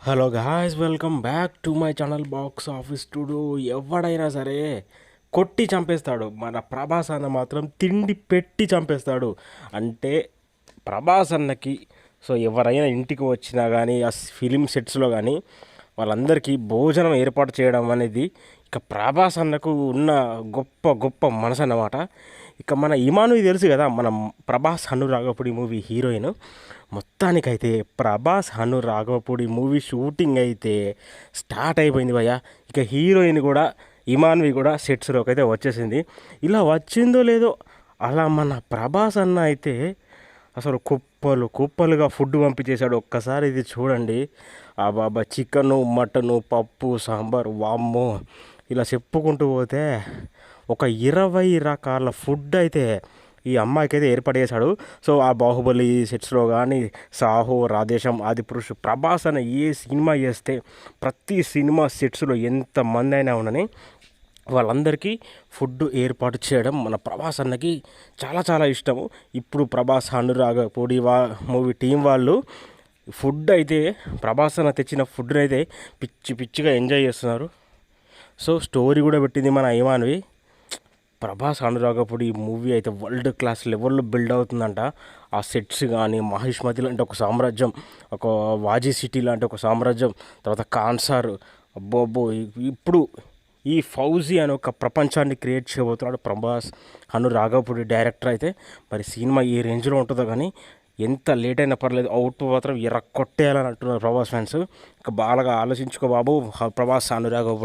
Hello guys, welcome back to my channel box office టుడో. ఎవడైనా సరే కొట్టి చంపేస్తాడు, మన ప్రభాస్ అన్న మాత్రం తిండి పెట్టి చంపేస్తాడు. అంటే ప్రభాస్ అన్నకి ఎవరైనా ఇంటికి వచ్చినా కానీ ఆ ఫిలిం సెట్స్లో కానీ వాళ్ళందరికీ భోజనం ఏర్పాటు చేయడం అనేది ఇక ప్రభాస్ అన్నకు ఉన్న గొప్ప గొప్ప మనసు అన్నమాట. ఇక మన ఇమానుకి తెలుసు కదా, మనం ప్రభాస్ రాఘవపూడి మూవీ హీరోయిన్. మొత్తానికైతే ప్రభాస్ రాఘవపూడి మూవీ షూటింగ్ అయితే స్టార్ట్ అయిపోయింది భయ్య. ఇక హీరోయిన్ కూడా ఇమాన్వి కూడా సెట్స్లోకి అయితే వచ్చేసింది. ఇలా వచ్చిందో లేదో అలా మన ప్రభాస్ అన్న అయితే అసలు కుప్పలు కుప్పలుగా ఫుడ్ పంపించేశాడు. ఒక్కసారి ఇది చూడండి. ఆ బాబా చికెను, మటను, పప్పు, సాంబార్, వామ్మో, ఇలా చెప్పుకుంటూ పోతే ఒక 20 రకాల ఫుడ్ అయితే ఈ అమ్మాయికి అయితే ఏర్పాటు చేశాడు. సో ఆ బాహుబలి సెట్స్లో కానీ, సాహో, రాధేశం, ఆదిపురుష్, ప్రభాస్ అనే ఏ సినిమా చేస్తే ప్రతి సినిమా సెట్స్లో ఎంతమంది అయినా ఉండని వాళ్ళందరికీ ఫుడ్ ఏర్పాటు చేయడం మన ప్రభాస్ అన్నకి చాలా చాలా ఇష్టము. ఇప్పుడు ప్రభాస్ అనురాగపూడి మూవీ టీం వాళ్ళు ఫుడ్ అయితే ప్రభాస్ అన్న తెచ్చిన ఫుడ్ని అయితే పిచ్చి పిచ్చిగా ఎంజాయ్ చేస్తున్నారు. సో స్టోరీ కూడా పెట్టింది మన ఇమాన్వి. ప్రభాస్ అనురాగపూడి ఈ మూవీ అయితే వరల్డ్ క్లాస్ లెవెల్లో బిల్డ్ అవుతుందంట. ఆ సెట్స్ కానీ, మహిష్మతి లాంటి ఒక సామ్రాజ్యం, ఒక వాజీ సిటీ లాంటి ఒక సామ్రాజ్యం, తర్వాత కాన్సార్, అబ్బోబ్బో, ఇప్పుడు ఈ ఫౌజీ అనే ఒక ప్రపంచాన్ని క్రియేట్ చేయబోతున్నాడు ప్రభాస్ రాఘవపూడి డైరెక్టర్ అయితే. మరి సినిమా ఈ రేంజ్లో ఉంటుందో కానీ ఎంత లేట్ అయినా పర్లేదు, అవుట్ మాత్రం ఎర్ర కొట్టేయాలని అంటున్నారు ప్రభాస్ ఫ్యాన్స్. ఇక బాగా ఆలోచించుకో బాబు ప్రభాస్ రాఘవపూడి.